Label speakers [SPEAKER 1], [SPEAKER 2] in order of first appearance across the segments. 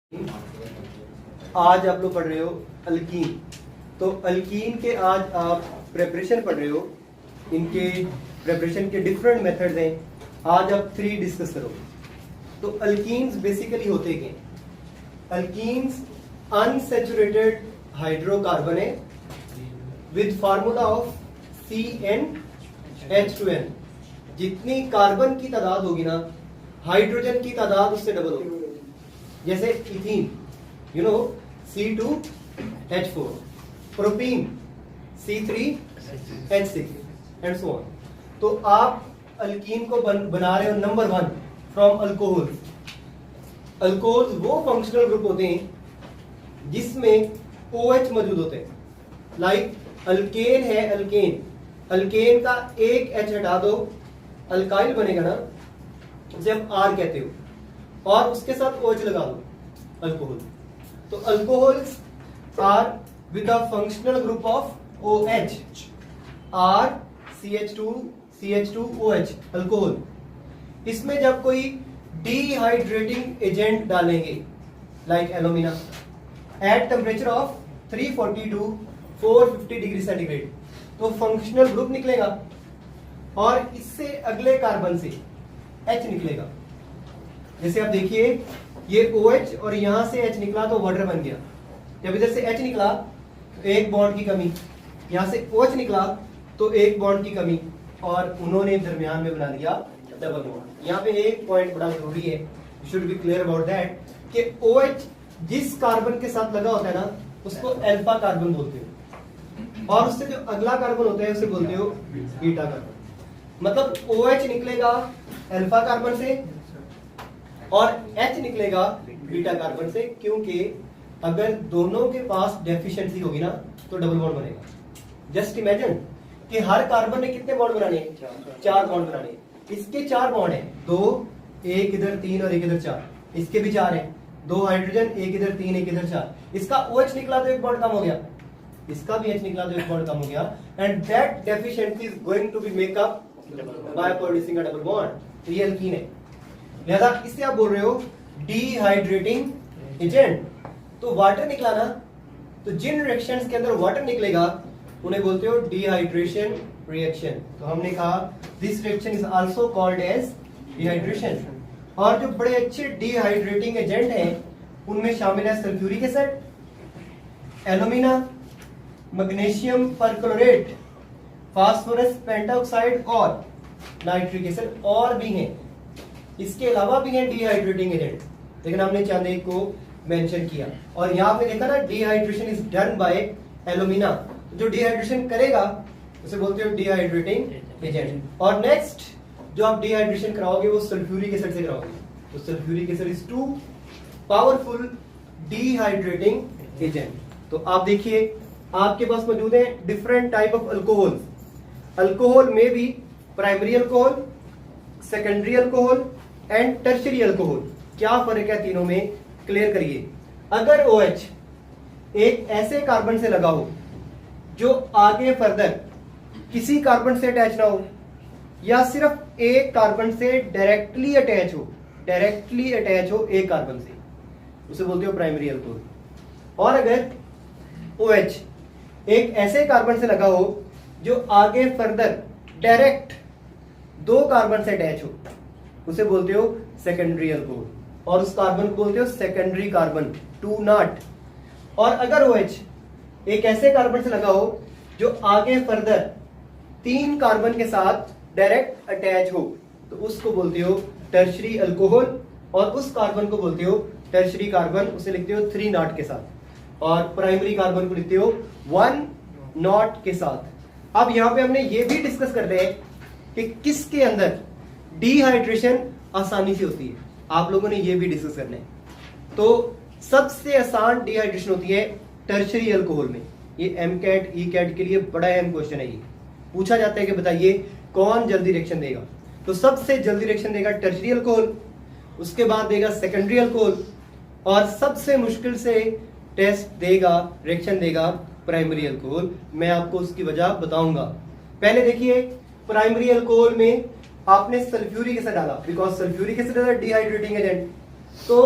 [SPEAKER 1] आज आप लोग पढ़ रहे हो अल्कीन। तो अल्कीन के आज आप प्रेपरेशन पढ़ रहे हो। इनके प्रेपरेशन के डिफरेंट मेथड्स हैं। आज आप 3 डिस्कस करोगे। तो अल्कीन्स बेसिकली होते क्या? अल्कीन्स अनसैचुरेटेड हाइड्रोकार्बन है विद फार्मूला ऑफ CnH2n। जितनी कार्बन की तादाद होगी ना, हाइड्रोजन की तादाद उससे डबल होगी। जैसे ethene, you know, C2H4, propene C3H6 and so on. तो आप अल्कीन को बना रहे हो नंबर 1 फ्रॉम अल्कोहल। अल्कोहल वो फंक्शनल ग्रुप होते हैं जिसमें OH मौजूद होते हैं। लाइक अल्केन है, अल्केन का एक H हटा दो, अल्काइल बनेगा ना, उसे आप R कहते हो, और उसके साथ OH लगा दो, अल्कोहल। तो alcohols are with a functional group of OH, R CH2OH, alcohol. इसमें जब कोई डिहाइड्रेटिंग एजेंट डालेंगे like alumina at temperature of 340 to 450 degree centigrade, तो फंक्शनल ग्रुप निकलेगा और इससे अगले कार्बन से H निकलेगा। जैसे आप देखिए, ये OH और यहां से H निकला तो वाटर बन गया। जब इधर से H निकला तो एक बॉन्ड की कमी, यहां से OH निकला तो एक बॉन्ड की कमी, और उन्होंने दरमियान में बना दिया डबल बॉन्ड। यहाँ पे एक पॉइंट बड़ा जरूरी है, you should be clear about that, कि OH जिस कार्बन के साथ लगा होता है ना, उसको अल्फा कार्बन बोलते हो, और उससे जो अगला कार्बन होता है उसे बोलते हो बीटा कार्बन। मतलब OH निकलेगा अल्फा कार्बन से और H निकलेगा बीटा कार्बन से, क्योंकि अगर दोनों के पास डेफिशिएंसी होगी ना तो डबल बॉन्ड बनेगा। जस्ट इमेजिन कि हर कार्बन ने कितने बॉन्ड बनाने हैं? 4 बॉन्ड बनाने हैं। इसके 4 बॉन्ड हैं, 2, एक इधर 3 और एक इधर 4। इसके भी 4 हैं, 2 हाइड्रोजन, एक इधर 3 एक इधर 4। इसका OH निकला तो एक बॉन्ड कम हो गया, इसका भी H निकला तो एक बॉन्ड कम हो गया, and that deficiency is going to be make up by producing a double bond. ये अल्कीन है। लिहाजा इससे आप बोल रहे हो डिहाइड्रेटिंग एजेंट। तो वाटर निकला ना, तो जिन रिएक्शंस के अंदर वाटर निकलेगा उन्हें बोलते हो डिहाइड्रेशन रिएक्शन। तो हमने कहा this reaction is also called as dehydration. और जो बड़े अच्छे डिहाइड्रेटिंग एजेंट हैं उनमें शामिल है sulphuric acid, alumina, magnesium perchlorate, phosphorus pentoxide और नाइट्रिक एसिड, और भी हैं। इसके अलावा भी हैं डिहाइड्रेटिंग एजेंट, लेकिन हमने चंद एक को मेंशन किया। और यहाँ पे देखा ना, dehydration is done by alumina. जो डिहाइड्रेशन करेगा उसे बोलते हो डिहाइड्रेटिंग एजेंट। और नेक्स्ट जो आप डिहाइड्रेशन कराओगे वो सल्फ्यूरिक एसिड से कराओगे। तो sulphuric acid is too powerful dehydrating agent. तो आप देखिए, आपके पास मौजूद है different type of alcohol. Alcohol में भी primary alcohol, secondary alcohol and tertiary alcohol. क्या फर्क है तीनों में, क्लियर करिए। अगर OH एक ऐसे कार्बन से लगा हो जो आगे फर्दर किसी कार्बन से अटैच ना हो, या सिर्फ एक कार्बन से डायरेक्टली अटैच हो एक कार्बन से, उसे बोलते हो प्राइमरी अल्कोहल। और अगर OH एक ऐसे कार्बन से लगा हो जो आगे फर्दर डायरेक्ट 2 कार्बन से अटैच हो, उसे बोलते हो सेकेंडरी अल्कोहल, और उस कार्बन को बोलते हो सेकेंडरी कार्बन 2 नॉट। और अगर OH एक ऐसे कार्बन से लगा हो जो आगे फर्दर 3 कार्बन के साथ डायरेक्ट अटैच हो, तो उसको बोलते हो टर्शरी अल्कोहल, और उस कार्बन को बोलते हो टर्शरी कार्बन, उसे लिखते हो 3 नॉट के साथ, और प्राइमरी कार्बन को लिखते हो 1 नॉट के साथ। अब यहां पे हमने ये भी डिस्कस कर रहे हैं कि किसके अंदर डिहाइड्रेशन आसानी से होती है। आप लोगों ने ये भी डिस्कस करना है। तो सबसे आसान डिहाइड्रेशन होती है टर्शरी अल्कोहल में। ये MCAT ECAT के लिए बड़ा अहम क्वेश्चन है। ये पूछा जाता है कि बताइए कौन जल्दी रिएक्शन देगा। तो सबसे जल्दी रिएक्शन देगा टर्शरी अल्कोहल, उसके बाद देगा सेकेंडरी अल्कोहल, और सबसे मुश्किल से टेस्ट देगा, रिएक्शन देगा प्राइमरी अल्कोहल। मैं आपको उसकी वजह बताऊंगा। पहले देखिए, प्राइमरी अल्कोहल में आपने सल्फ्यूरिक एसिड डाला, because sulphuric acid is a dehydrating agent. तो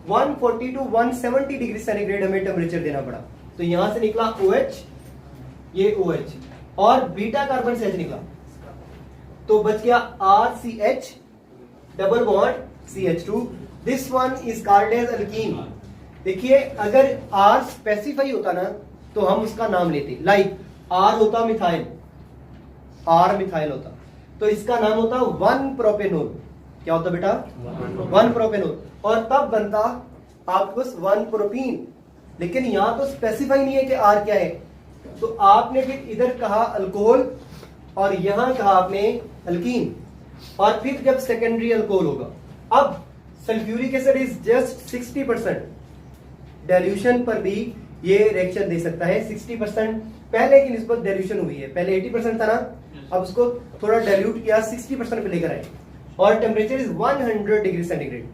[SPEAKER 1] 140 टू 170 डिग्री सेंटीग्रेड हमें टेम्परेचर देना पड़ा। तो यहां से निकला OH, ये OH और बीटा कार्बन से H निकला, तो बच गया RCH double bond CH2। This one is called as alkene. देखिए अगर R स्पेसिफाई होता ना तो हम उसका नाम लेते, लाइक R होता मिथाइल, R मिथाइल होता, तो इसका नाम होता 1 प्रोपेनोल। क्या होता बेटा? 1 प्रोपेनोल, और तब बनता आपको 1 प्रोपीन। लेकिन यहां तो स्पेसिफाई नहीं है कि R क्या है, तो आपने फिर इधर कहा अल्कोहल और यहां कहा आपने अल्कीन, और फिर जब सेकेंडरी अल्कोहल होगा, अब sulphuric acid is just 60%, dilution पर भी ये रिएक्शन दे सकता है 60%। पहले की निस्बत डाइल्यूशन हुई है, पहले 80% था ना, अब उसको थोड़ा डाइल्यूट किया, 60% पे लेकर आए, और टेम्परेचर इज 100 डिग्री सेंटीग्रेड।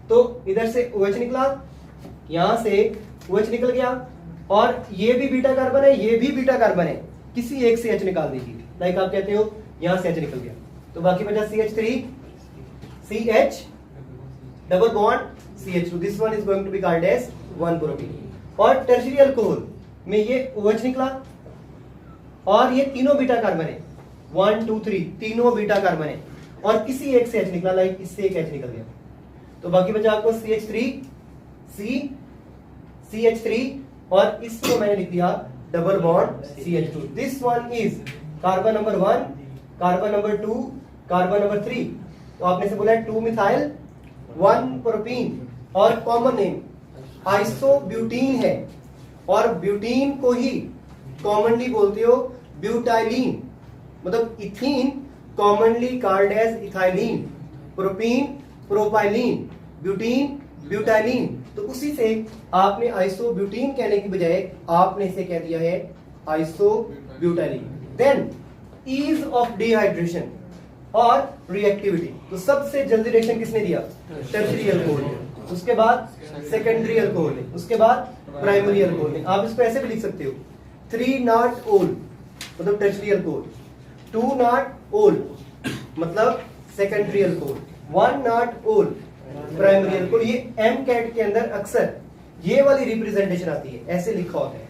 [SPEAKER 1] तो इधर से OH निकला, यहां से OH निकल गया, और ये भी बीटा कार्बन है, ये भी बीटा कार्बन है, किसी एक से H निकाल दीजिए, लाइक आप कहते हो यहां से H निकल गया, तो बाकी बचा CH3 CH double bond CH2। This one is going to be called as 1 propene. और टर्शियरी अल्कोहल में ये OH निकला, और ये तीनों बीटा कार्बन है, 1 2 3 तीनों बीटा कार्बन है, और किसी एक से H निकला, लाइक इससे एक H निकल गया, तो बाकी बचा आपको CH3 CH3, और इसको मैंने लिख दिया double bond CH2। This one is carbon number 1, carbon number 2, carbon number 3। तो आपने से बोला है 2 मिथाइल 1 प्रोपीन, और कॉमन नेम आइसोब्यूटीन है, और ब्यूटीन को ही कॉमनली बोलते हो ब्यूटाइलीन, मतलब ethene commonly called as ethylene, propene propylene, butene butylene. तो उसी से आपने आइसोब्यूटीन कहने की बजाय आपने इसे कह दिया है आइसोब्यूटाइलीन। देन ईज ऑफ डिहाइड्रेशन और रिएक्टिविटी, तो सबसे जल्दी रिएक्शन किसने दिया? टर्शियरी अल्कोहल ने, उसके बाद सेकेंडरी अल्कोहल ने, उसके बाद प्राइमरी अल्कोहल ने। आप इसको ऐसे भी लिख सकते हो 3 नॉट ओल मतलब टर्शियरी अल्कोहल, 2 नॉट ओल मतलब सेकेंडरी अल्कोहल, 1 नॉट ओल प्राइमरी अल्कोहल। ये MCAT के अंदर अक्सर ये वाली रिप्रेजेंटेशन आती है, ऐसे लिखा होता है,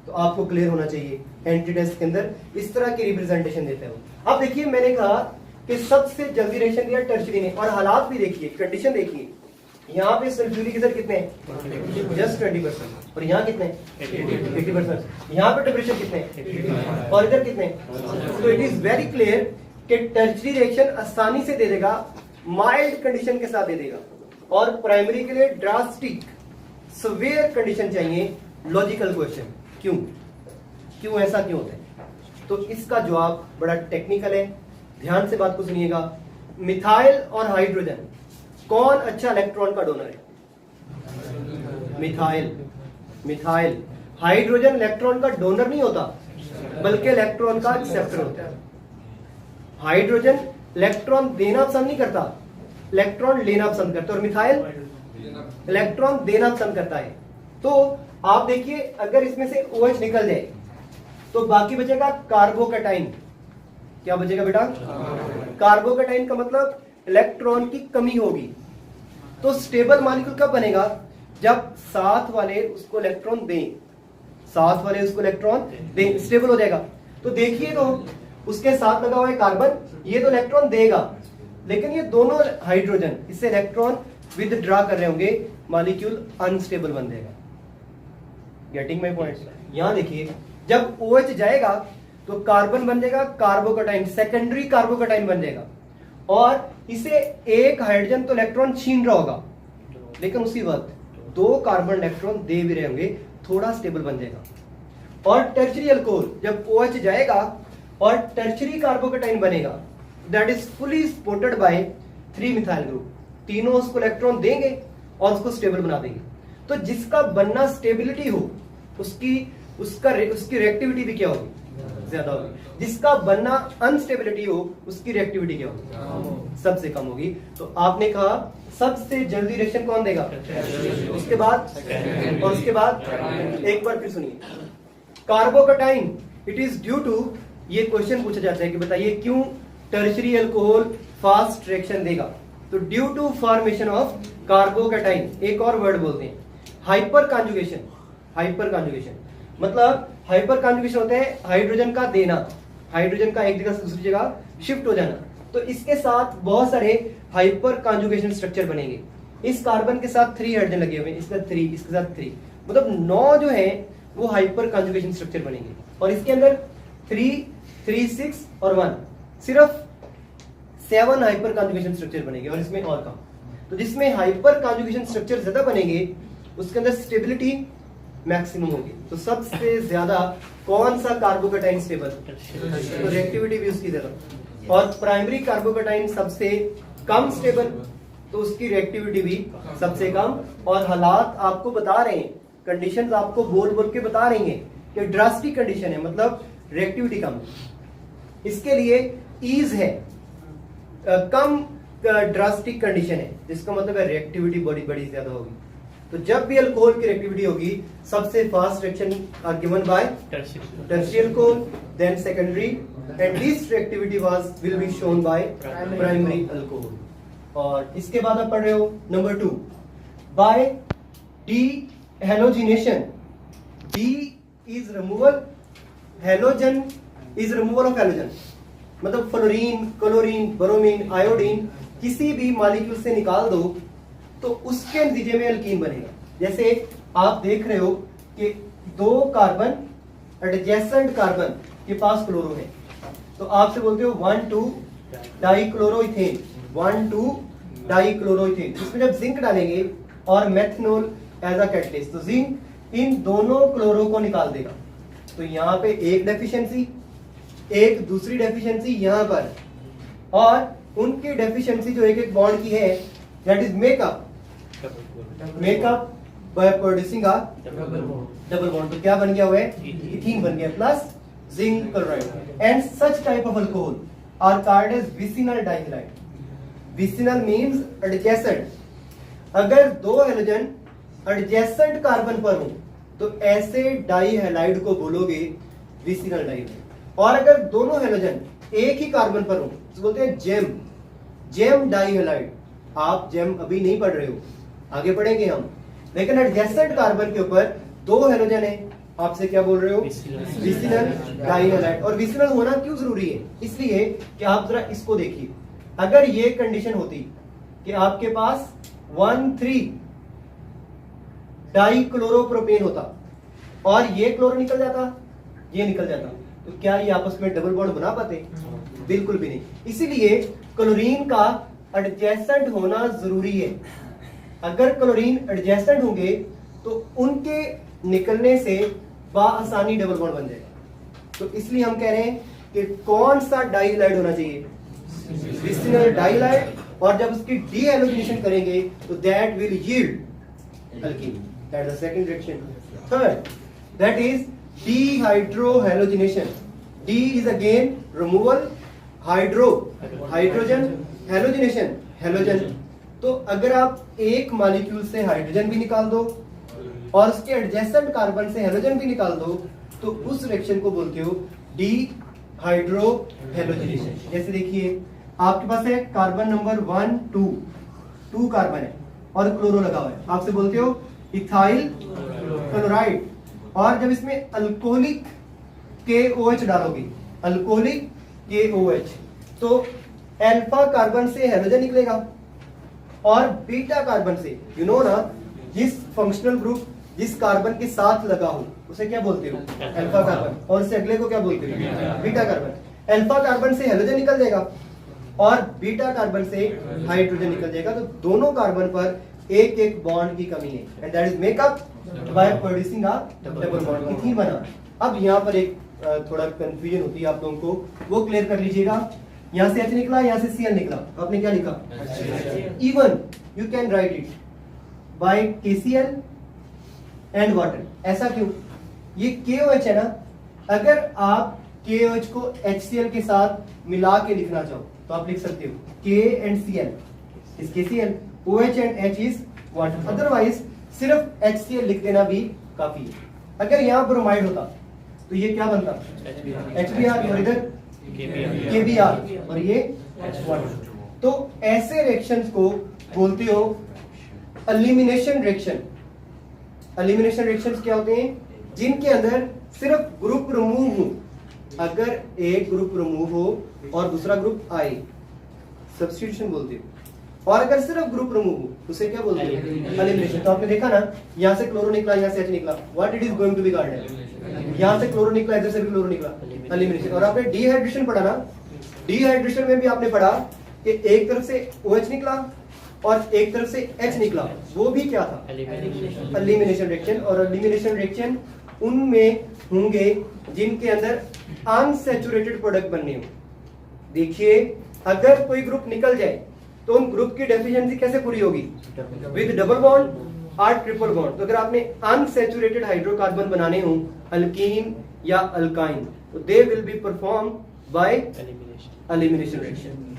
[SPEAKER 1] तो आपको क्लियर होना चाहिए। एंट्री टेस्ट के अंदर इस तरह की रिप्रेजेंटेशन देते हो। अब देखिए मैंने कहा कि सबसे जल्दी रिएक्शन दिया टर्शियरी ने, और हालात भी देखिए, कंडीशन देखिए, यहाँ पे सल्फ्यूरिक एसिड कितने हैं? जस्ट 20%, और यहाँ कितने? 80%। यहाँ पे टेम्परेचर कितने, और इधर कितने? तो इट इज वेरी क्लियर कि टर्शियरी रिएक्शन आसानी से दे देगा, माइल्ड कंडीशन के साथ दे देगा, और प्राइमरी के लिए ड्रास्टिक सवेयर कंडीशन चाहिए। लॉजिकल क्वेश्चन, क्यों ऐसा क्यों होता है? तो इसका जवाब बड़ा टेक्निकल है, ध्यान से बात को सुनिएगा। मिथाइल और हाइड्रोजन, कौन अच्छा इलेक्ट्रॉन का डोनर है? मिथाइल। हाइड्रोजन इलेक्ट्रॉन का डोनर नहीं होता, बल्कि इलेक्ट्रॉन का एक्सेप्टर होता है। हाइड्रोजन इलेक्ट्रॉन देना पसंद नहीं करता, इलेक्ट्रॉन लेना पसंद करता है, और मिथाइल इलेक्ट्रॉन देना पसंद करता है। तो आप देखिए अगर इसमें से OH निकल जाए तो बाकी बचेगा कार्बोकैटाइन। क्या बचेगा बेटा? कार्बोकैटाइन का मतलब इलेक्ट्रॉन की कमी होगी। तो स्टेबल मॉलिक्यूल कब बनेगा? जब साथ वाले उसको इलेक्ट्रॉन दें, स्टेबल हो जाएगा। तो देखिए तो उसके साथ लगा हुआ है कार्बन, ये तो इलेक्ट्रॉन देगा, लेकिन ये दोनों हाइड्रोजन इससे इलेक्ट्रॉन विदड्रॉ कर रहे होंगे, मॉलिक्यूल अनस्टेबल बन जाएगा। Getting my point? यहां देखिए जब OH जाएगा तो कार्बन बन जाएगा कार्बोकैटाइन, सेकेंडरी कार्बोकैटाइन बन जाएगा, और इसे एक हाइड्रोजन तो इलेक्ट्रॉन छीन रहा होगा, लेकिन उसी वक्त 2 कार्बन इलेक्ट्रॉन दे भी रहे होंगे, थोड़ा स्टेबल बन जाएगा। और टर्शियरी अल्कोहल जब OH जाएगा और टर्शियरी कार्बोकैटाइन बनेगा, that is fully supported by 3 methyl group, तीनों उसको इलेक्ट्रॉन देंगे और उसको स्टेबल बना देंगे। तो जिसका बनना स्टेबिलिटी हो उसकी रिएक्टिविटी भी क्या होगी? ज्यादा होगी। जिसका बनना अनस्टेबिलिटी हो उसकी रिएक्टिविटी क्या होगी? सबसे कम होगी। तो आपने कहा सबसे जल्दी रिएक्शन कौन देगा? उसके बाद और उसके बाद एक बार फिर सुनिए, carbocation it is due to, ये क्वेश्चन पूछा जाता है कि बताइए क्यों टर्शियरी अल्कोहल फास्ट रिएक्शन देगा? तो due to formation of carbocation, एक और वर्ड बोलते हैं हाइपर कॉन्जुगेशन। हाइपर कॉन्जुगेशन मतलब हाइपर कॉन्जुगेशन होता है हाइड्रोजन का देना, हाइड्रोजन का एक जगह से दूसरी जगह शिफ्ट हो जाना। तो इसके साथ बहुत सारे हाइपर कॉन्जुगेशन स्ट्रक्चर बनेंगे। इस कार्बन के साथ 3 हाइड्रोजन लगे हुए हैं, इसके साथ 3, इसके साथ 3, मतलब 9 जो है वो हाइपर कॉन्जुगेशन स्ट्रक्चर बनेंगे। और इसके अंदर 3, 3, 6 और 1 सिर्फ 7 हाइपर कॉन्जुगेशन स्ट्रक्चर बनेंगे। और इसमें और कम, तो जिसमें हाइपर कॉन्जुगेशन स्ट्रक्चर ज्यादा बनेंगे उसके अंदर स्टेबिलिटी मैक्सिमम होगी। तो सबसे ज्यादा कौन सा कार्बोकैटाइन स्टेबल, तो रिएक्टिविटी भी उसकी ज्यादा। और प्राइमरी कार्बोकैटाइन सबसे कम स्टेबल, तो उसकी रिएक्टिविटी भी सबसे कम। और हालात आपको बता रहे हैं, कंडीशंस आपको बोल बोल के बता रही हैं कि ड्रास्टिक कंडीशन है, मतलब रिएक्टिविटी कम। इसके लिए ईज है, कम ड्रास्टिक कंडीशन है, जिसका मतलब है रिएक्टिविटी बड़ी ज्यादा होगी। तो जब भी अल्कोहल की रिएक्टिविटी होगी सबसे fast reaction are given by tertiary alcohol, then secondary, and least reactivity will be shown by primary alcohol. और इसके बाद आप पढ़ रहे हो number 2 by dehalogenation. De is removal, halogen is removal of halogen, मतलब फ्लोरीन, क्लोरीन, ब्रोमीन, आयोडीन किसी भी मॉलिक्यूल से निकाल दो तो उसके नतीजे में अल्कीन बनेगा। जैसे आप देख रहे हो कि 2 कार्बन एडजेसेंट कार्बन के पास क्लोरो है, तो आपसे बोलते हो 1,2 डाइक्लोरोइथेन, 1,2 डाइक्लोरोइथेन। इसमें जब जिंक डालेंगे और मेथनॉल एज अ कैटलिस्ट, तो जिंक इन दोनों क्लोरो को निकाल देगा। तो यहाँ पे एक डेफिशिएंसी, एक दूसरी डेफिशिएंसी यहाँ पर, और उनकी डेफिशिएंसी जो एक एक बॉन्ड की है that is make up by producing a double bond. तो क्या बन गया हुआ है, इथीन बन गया plus zinc chloride. And such type of alcohol are called as vicinal dihalide. Vicinal means adjacent. अगर 2 हेलोजन एडजेसेंट कार्बन पर हो तो ऐसे डाइहैलाइड को बोलोगे विसिनल डाइहैलाइड। और अगर दोनों हेलोजन एक ही कार्बन पर हो तो बोलते हैं जेम डाइहैलाइड। आप जेम अभी नहीं पढ़ रहे हो, आगे पढ़ेंगे हम, लेकिन एडजेसेंट कार्बन के ऊपर 2 हेलोजन है, आपसे क्या बोल रहे हो, विसिनल डाइहैलाइड। और विसिनल होना क्यों जरूरी है, इसलिए कि आप जरा इसको देखिए। अगर ये कंडीशन होती कि आपके पास 1,3 डाइक्लोरोप्रोपेन होता और ये क्लोरो निकल जाता, ये निकल जाता, तो क्या ये आपस में डबल बॉन्ड बना पाते? बिल्कुल भी नहीं। इसीलिए क्लोरीन का एडजेसेंट होना जरूरी है। अगर क्लोरीन एडजेसेंट होंगे तो उनके निकलने से बाआसानी डबल बॉन्ड बन जाएगा। तो इसलिए हम कह रहे हैं कि कौन सा डाइहैलाइड होना चाहिए, विसिनल डाइहैलाइड। और जब उसकी डीहेलोजिनेशन करेंगे तो that will yield alkyne, that is the second reaction. Third, that is dehydrohalogenation. D is again removal, hydrogen, halogenation, halogen. तो अगर आप एक मॉलिक्यूल से हाइड्रोजन भी निकाल दो और उसके एडजेसेंट कार्बन से हेलोजन भी निकाल दो तो उस रिएक्शन को बोलते हो डीहाइड्रोहेलोजिनेशन। जैसे देखिए आपके पास है कार्बन नंबर 1, 2 कार्बन है और क्लोरो लगा हुआ है, आपसे बोलते हो इथाइल क्लोराइड। और जब इसमें अल्कोहलिक KOH डालोगे, अल्कोहलिक KOH, तो अल्फा कार्बन से हेलोजन निकलेगा और बीटा कार्बन से, यू नो ना, जिस फंक्शनल ग्रुप जिस कार्बन के साथ लगा हो उसे क्या बोलते हो, अल्फा कार्बन, और उससे अगले को क्या बोलते हो, बीटा कार्बन। अल्फा कार्बन से हेलोजन निकल जाएगा और बीटा कार्बन से हाइड्रोजन निकल जाएगा, तो दोनों कार्बन पर एक एक बॉन्ड की कमी है, and that is make up by producing a double bond, ethene बना। अब यहाँ पर एक थोड़ा कंफ्यूजन होती है आप लोगों को, वो क्लियर कर लीजिएगा। यहाँ से H निकला, यहाँ से Cl निकला, तो आपने क्या लिखा, even you can write it by KCl and water. ऐसा क्यों, ये KOH है ना, अगर आप KOH को HCl के साथ मिला के लिखना चाहो तो आप लिख सकते हो K and Cl is KCl, OH and H is water। Otherwise सिर्फ HCl लिख देना भी काफी है। अगर यहाँ ब्रोमाइड होता तो ये क्या बनता, HBr, और इधर KBr, और ये वाटर। तो ऐसे रिएक्शंस को बोलते हो एलिमिनेशन रिएक्शन। एलिमिनेशन रिएक्शंस क्या होते हैं? जिनके अंदर सिर्फ ग्रुप रिमूव हो। अगर एक ग्रुप रिमूव हो और दूसरा ग्रुप आए, सब्स्टिट्यूशन बोलते हैं। और अगर सिर्फ ग्रुप रिमूव हो उसे क्या बोलते हैं? एलिमिनेशन। तो आपने देखा ना, यहाँ से क्लोरो निकला, यहाँ से H निकला, what it is going to be guarded. यहाँ से क्लोरो निकला, इधर से भी क्लोरो निकला, एलिमिनेशन। और आपने डिहाइड्रेशन पढ़ा ना, डिहाइड्रेशन में भी आपने पढ़ा कि एक तरफ से OH निकला और एक तरफ से H निकला, वो भी क्या था? Elimination reaction. और एलिमिनेशन रिएक्शन उनमें होंगे जिनके अंदर अनसैचुरेटेड प्रोडक्ट बनने हो। देखिए, अगर कोई ग्रुप निकल जाए तो उन ग्रुप की डेफिशिएंसी कैसे पूरी होगी? विद डबल बॉन्ड और ट्रिपल बॉन्ड। तो अगर आपने अनसैचुरेटेड हाइड्रोकार्बन बनाने हो, अल्कीन या अल्काइन, तो they will be perform by elimination reaction.